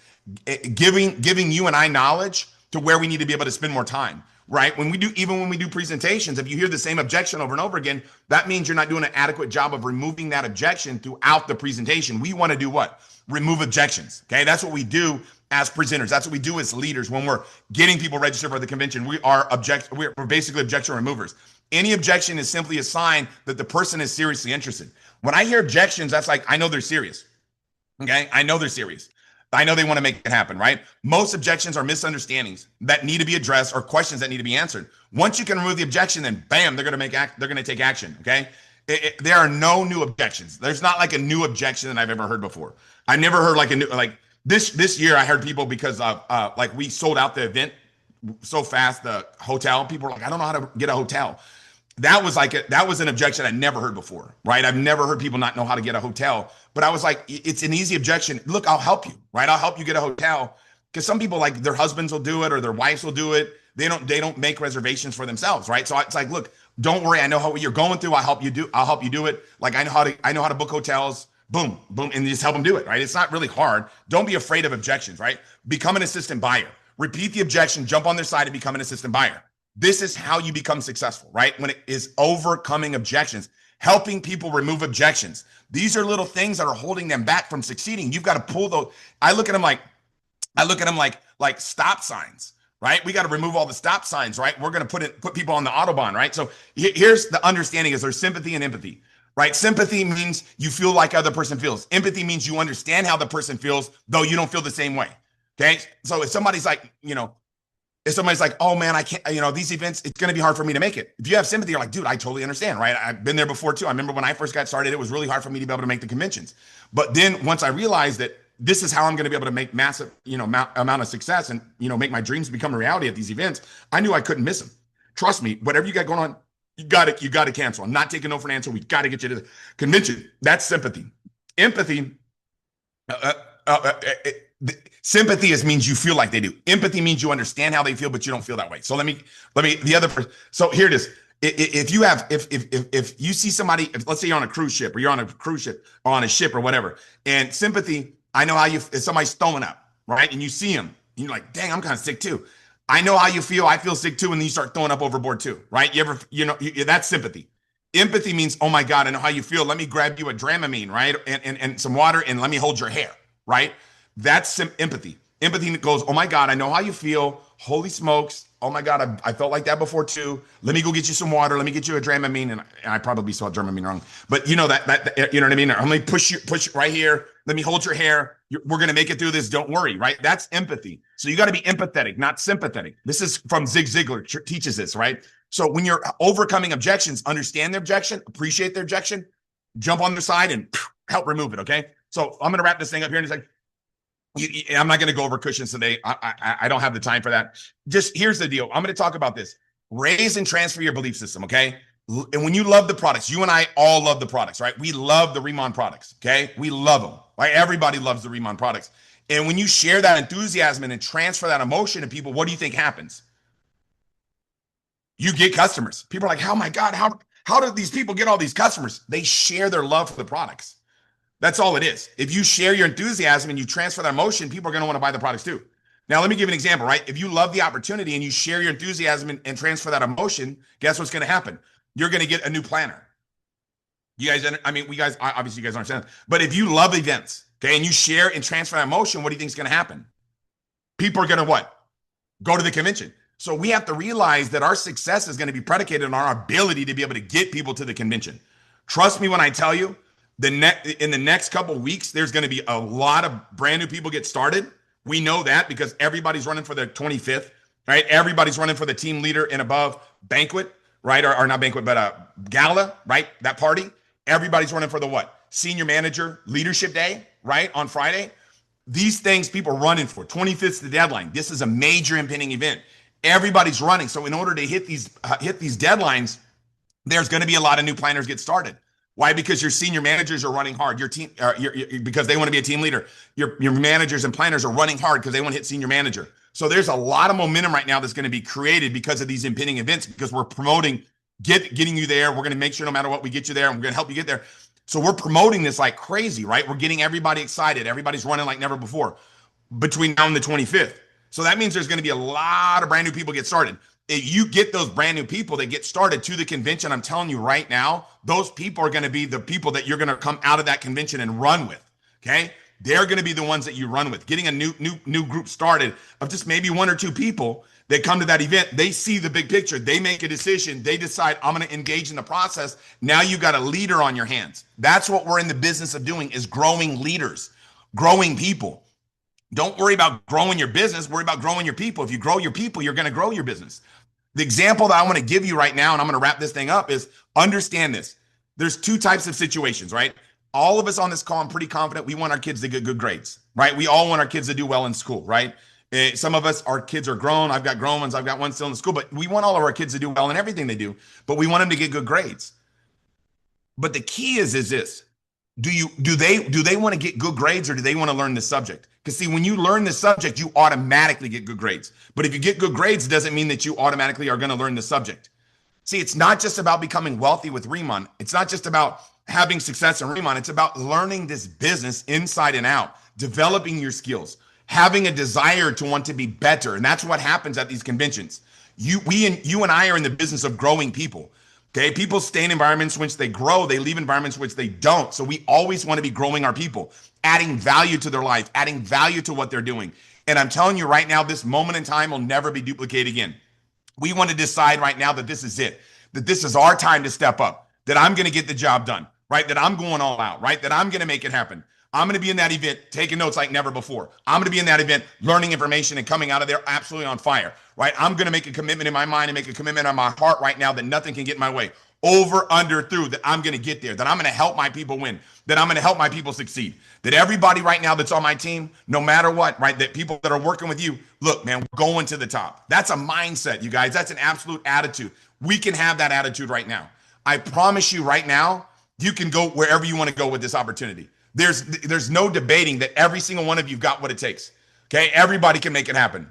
giving you and I knowledge to where we need to be able to spend more time, right? When we do presentations, if you hear the same objection over and over again, that means you're not doing an adequate job of removing that objection throughout the presentation. We want to do what? Remove objections. Okay, that's what we do as presenters. That's what we do as leaders when we're getting people registered for the convention. We're basically objection removers. Any objection is simply a sign that the person is seriously interested. When I hear objections, that's like, I know they're serious. Okay, I know they're serious. I know they want to make it happen, right? Most objections are misunderstandings that need to be addressed or questions that need to be answered. Once you can remove the objection, then bam, they're going to take action. Okay. There are no new objections. There's not like a new objection that I've ever heard before. I never heard this year. I heard people because we sold out the event so fast, the hotel. People were like, I don't know how to get a hotel. That was an objection I never heard before, right? I've never heard people not know how to get a hotel, but I was like, it's an easy objection. Look, I'll help you, right? I'll help you get a hotel, because some people, like, their husbands will do it or their wives will do it. They don't make reservations for themselves, right? So it's like, look, don't worry. I know what you're going through. I'll help you do it. Like, I know how to book hotels. Boom, boom, and just help them do it, right? It's not really hard. Don't be afraid of objections, right? Become an assistant buyer. Repeat the objection, jump on their side, and become an assistant buyer. This is how you become successful, right? When it is overcoming objections, helping people remove objections. These are little things that are holding them back from succeeding. You've got to pull those. I look at them like stop signs, right? We got to remove all the stop signs, right? We're going to put people on the Autobahn, right? So here's the understanding: is there's sympathy and empathy, right? Sympathy means you feel like other person feels. Empathy means you understand how the person feels, though you don't feel the same way. Okay. So if somebody's like, oh man, I can't, these events, it's going to be hard for me to make it. If you have sympathy, you're like, dude, I totally understand, right? I've been there before too. I remember when I first got started, it was really hard for me to be able to make the conventions. But then once I realized that this is how I'm going to be able to make massive, amount of success and, make my dreams become a reality at these events, I knew I couldn't miss them. Trust me, whatever you got going on, you got to cancel. I'm not taking no for an answer. We got to get you to the convention. That's sympathy. Empathy, sympathy means you feel like they do. Empathy means you understand how they feel, but you don't feel that way. So let me the other person. So here it is. If you see somebody, let's say you're on a cruise ship, or you're on a cruise ship or on a ship or whatever, and sympathy, I know how if somebody's throwing up, right? And you see them, you're like, dang, I'm kind of sick too. I know how you feel. I feel sick too. And then you start throwing up overboard too, right? That's sympathy. Empathy means, oh my God, I know how you feel. Let me grab you a Dramamine, right? And some water, and let me hold your hair, right? That's empathy. Empathy goes, oh my God, I know how you feel. Holy smokes. Oh my God, I felt like that before too. Let me go get you some water. Let me get you a Dramamine. And I probably spelled Dramamine wrong, but you know that you know what I mean? Let me push you right here. Let me hold your hair. We're going to make it through this. Don't worry, right? That's empathy. So you got to be empathetic, not sympathetic. This is from Zig Ziglar teaches this, right? So when you're overcoming objections, understand their objection, appreciate their objection, jump on their side and help remove it. Okay. So I'm going to wrap this thing up here in a second. I'm not going to go over cushions today. I don't have the time for that. Just here's the deal. I'm going to talk about this. Raise and transfer your belief system, okay? And when you love the products, you and I all love the products, right? We love the Riman products, okay? We love them, right? Everybody loves the Riman products. And when you share that enthusiasm and transfer that emotion to people, what do you think happens? You get customers. People are like, oh my God, how do these people get all these customers? They share their love for the products. That's all it is. If you share your enthusiasm and you transfer that emotion, people are going to want to buy the products too. Now, let me give you an example, right? If you love the opportunity and you share your enthusiasm and transfer that emotion, guess what's going to happen? You're going to get a new planner. You guys, I mean, we guys, obviously you guys understand, but if you love events, okay, and you share and transfer that emotion, what do you think is going to happen? People are going to what? Go to the convention. So we have to realize that our success is going to be predicated on our ability to be able to get people to the convention. Trust me when I tell you, in the next couple of weeks, there's going to be a lot of brand new people get started. We know that because everybody's running for their 25th, right? Everybody's running for the team leader and above banquet, right? Or not banquet, but gala, right? That party. Everybody's running for the what? Senior manager leadership day, right? On Friday. These things people are running for. 25th is the deadline. This is a major impending event. Everybody's running. So in order to hit these deadlines, there's going to be a lot of new planners get started. Why? Because your senior managers are running hard. Your team, because they want to be a team leader. Your managers and planners are running hard because they want to hit senior manager. So there's a lot of momentum right now that's going to be created because of these impending events. Because we're promoting getting you there. We're going to make sure no matter what we get you there, and we're going to help you get there. So we're promoting this like crazy, right? We're getting everybody excited. Everybody's running like never before between now and the 25th. So that means there's going to be a lot of brand new people get started. If you get those brand new people that get started to the convention, I'm telling you right now, those people are going to be the people that you're going to come out of that convention and run with. Okay. They're going to be the ones that you run with. Getting a new group started of just maybe one or two people that come to that event. They see the big picture. They make a decision. They decide, I'm going to engage in the process. Now you've got a leader on your hands. That's what we're in the business of doing, is growing leaders, growing people. Don't worry about growing your business. Worry about growing your people. If you grow your people, you're going to grow your business. The example that I want to give you right now, and I'm going to wrap this thing up, is understand this. There's two types of situations, right? All of us on this call, I'm pretty confident we want our kids to get good grades, right? We all want our kids to do well in school, right? Some of us, our kids are grown. I've got grown ones. I've got one still in school, but we want all of our kids to do well in everything they do, but we want them to get good grades. But the key is this. Do they want to get good grades, or do they want to learn the subject? Because see, when you learn the subject, you automatically get good grades. But if you get good grades, it doesn't mean that you automatically are going to learn the subject. See, it's not just about becoming wealthy with Riman. It's not just about having success in Riman. It's about learning this business inside and out, developing your skills, having a desire to want to be better. And that's what happens at these conventions. You and I are in the business of growing people. Okay, people stay in environments in which they grow, they leave environments in which they don't. So we always want to be growing our people, adding value to their life, adding value to what they're doing. And I'm telling you right now, this moment in time will never be duplicated again. We want to decide right now that this is it, that this is our time to step up, that I'm going to get the job done, right? That I'm going all out, right? That I'm going to make it happen. I'm going to be in that event taking notes like never before. I'm going to be in that event learning information and coming out of there absolutely on fire, right? I'm going to make a commitment in my mind and make a commitment on my heart right now that nothing can get in my way. Over, under, through, that I'm going to get there, that I'm going to help my people win, that I'm going to help my people succeed, that everybody right now that's on my team, no matter what, right, that people that are working with you, look, man, we're going to the top. That's a mindset, you guys. That's an absolute attitude. We can have that attitude right now. I promise you right now, you can go wherever you want to go with this opportunity. There's no debating that every single one of you've got what it takes. Okay, everybody can make it happen.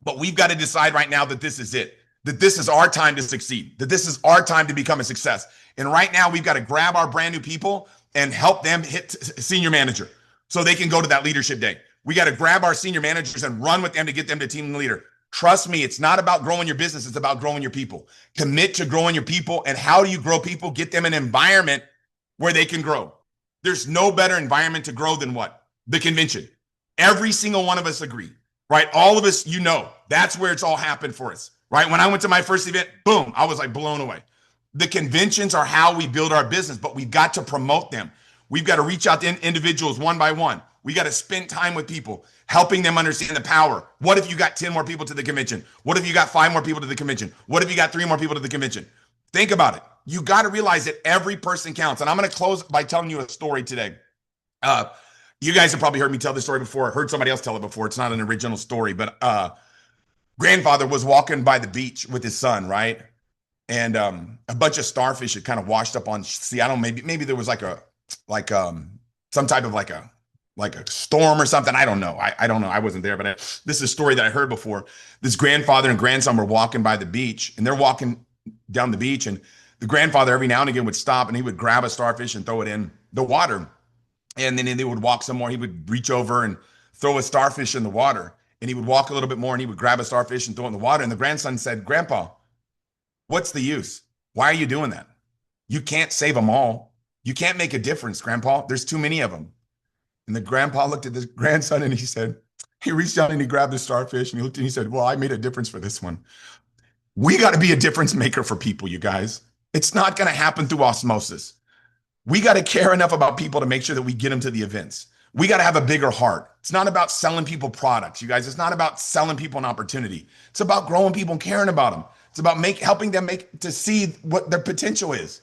But we've got to decide right now that this is it, that this is our time to succeed, that this is our time to become a success. And right now we've got to grab our brand new people and help them hit senior manager so they can go to that leadership day. We got to grab our senior managers and run with them to get them to team leader. Trust me, it's not about growing your business. It's about growing your people. Commit to growing your people. And how do you grow people? Get them an environment where they can grow. There's no better environment to grow than what? The convention. Every single one of us agree, right? All of us, that's where it's all happened for us, right? When I went to my first event, boom, I was like blown away. The conventions are how we build our business, but we've got to promote them. We've got to reach out to individuals one by one. We got to spend time with people, helping them understand the power. What if you got 10 more people to the convention? What if you got 5 more people to the convention? What if you got 3 more people to the convention? Think about it. You got to realize that every person counts. And I'm going to close by telling you a story today. Uh, you guys have probably heard me tell this story before, heard somebody else tell it before. It's not an original story, but grandfather was walking by the beach with his son, right? And a bunch of starfish had kind of washed up on Seattle. Maybe there was like some type of like a storm or something. I don't know. I don't know. I wasn't there, but this is a story that I heard before. This grandfather and grandson were walking by the beach, and they're walking down the beach, and the grandfather every now and again would stop and he would grab a starfish and throw it in the water. And then they would walk some more. He would reach over and throw a starfish in the water. And he would walk a little bit more and he would grab a starfish and throw it in the water. And the grandson said, "Grandpa, what's the use? Why are you doing that? You can't save them all. You can't make a difference, Grandpa. There's too many of them." And the grandpa looked at the grandson and he said, he reached out and he grabbed the starfish and he looked and he said, "Well, I made a difference for this one." We got to be a difference maker for people, you guys. It's not going to happen through osmosis. We got to care enough about people to make sure that we get them to the events. We got to have a bigger heart. It's not about selling people products, you guys. It's not about selling people an opportunity. It's about growing people and caring about them. It's about helping them to see what their potential is,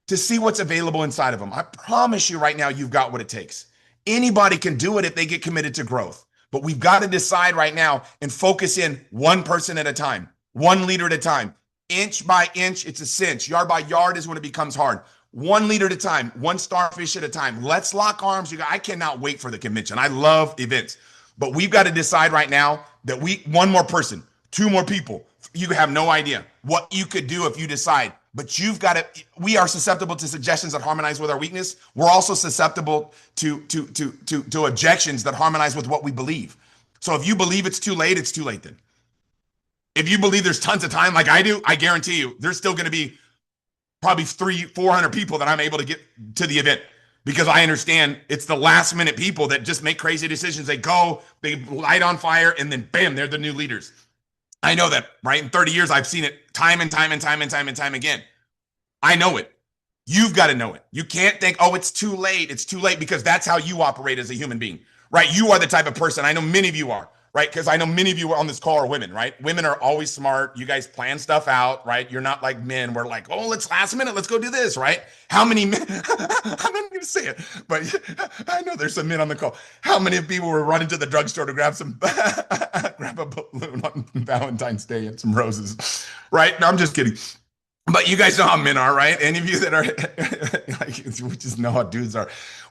to see what's available inside of them. I promise you right now, you've got what it takes. Anybody can do it if they get committed to growth. But we've got to decide right now and focus in one person at a time, one leader at a time. Inch by inch, it's a cinch. Yard by yard is when it becomes hard. 1 leader at a time, 1 starfish at a time. Let's lock arms. You guys, I cannot wait for the convention. I love events, but we've got to decide right now that one more person, 2 more people. You have no idea what you could do if you decide, but we are susceptible to suggestions that harmonize with our weakness. We're also susceptible to objections that harmonize with what we believe. So if you believe it's too late then. If you believe there's tons of time like I do, I guarantee you there's still going to be probably 300-400 people that I'm able to get to the event, because I understand it's the last minute people that just make crazy decisions. They go, they light on fire, and then bam, they're the new leaders. I know that, right? In 30 years, I've seen it time and time and time and time and time again. I know it. You've got to know it. You can't think, oh, it's too late. It's too late, because that's how you operate as a human being, right? You are the type of person, I know many of you are, right? Because I know many of you on this call are women, right? Women are always smart. You guys plan stuff out, right? You're not like men. We're like, oh, let's last minute. Let's go do this, right? How many men? I'm not going to say it, but I know there's some men on the call. How many people were running to the drugstore to grab grab a balloon on Valentine's Day and some roses, right? No, I'm just kidding. But you guys know how men are, right? Any of you that are like, we just know how dudes are.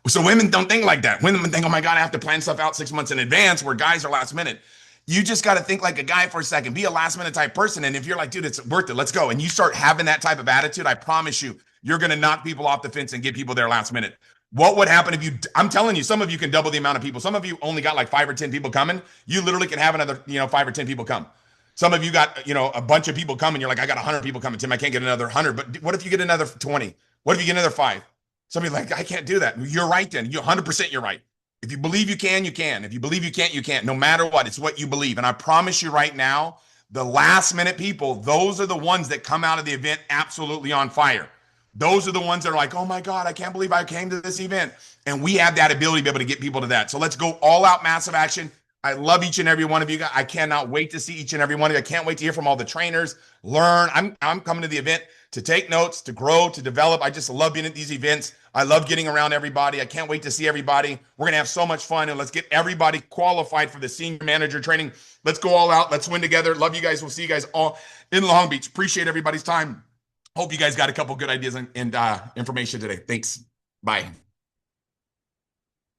So women don't think like that. Women think, oh my God, I have to plan stuff out 6 months in advance, where guys are last minute. You just got to think like a guy for a second. Be a last minute type person. And if you're like, dude, it's worth it, let's go. And you start having that type of attitude, I promise you, you're going to knock people off the fence and get people there last minute. What would happen if I'm telling you, some of you can double the amount of people. Some of you only got like 5 or 10 people coming. You literally can have another, 5 or 10 people come. Some of you got, a bunch of people coming. You're like, I got 100 people coming, Tim. I can't get another 100. But what if you get another 20? What if you get another 5? Somebody's like, I can't do that. You're right then. You're 100% you're right. If you believe you can, you can. If you believe you can't, you can't. No matter what, it's what you believe. And I promise you right now, the last minute people, those are the ones that come out of the event absolutely on fire. Those are the ones that are like, oh my God, I can't believe I came to this event. And we have that ability to be able to get people to that. So let's go all out massive action. I love each and every one of you guys. I cannot wait to see each and every one of you. I can't wait to hear from all the trainers, learn. I'm coming to the event to take notes, to grow, to develop. I just love being at these events. I love getting around everybody. I can't wait to see everybody. We're going to have so much fun, and let's get everybody qualified for the senior manager training. Let's go all out. Let's win together. Love you guys. We'll see you guys all in Long Beach. Appreciate everybody's time. Hope you guys got a couple good ideas and information today. Thanks. Bye.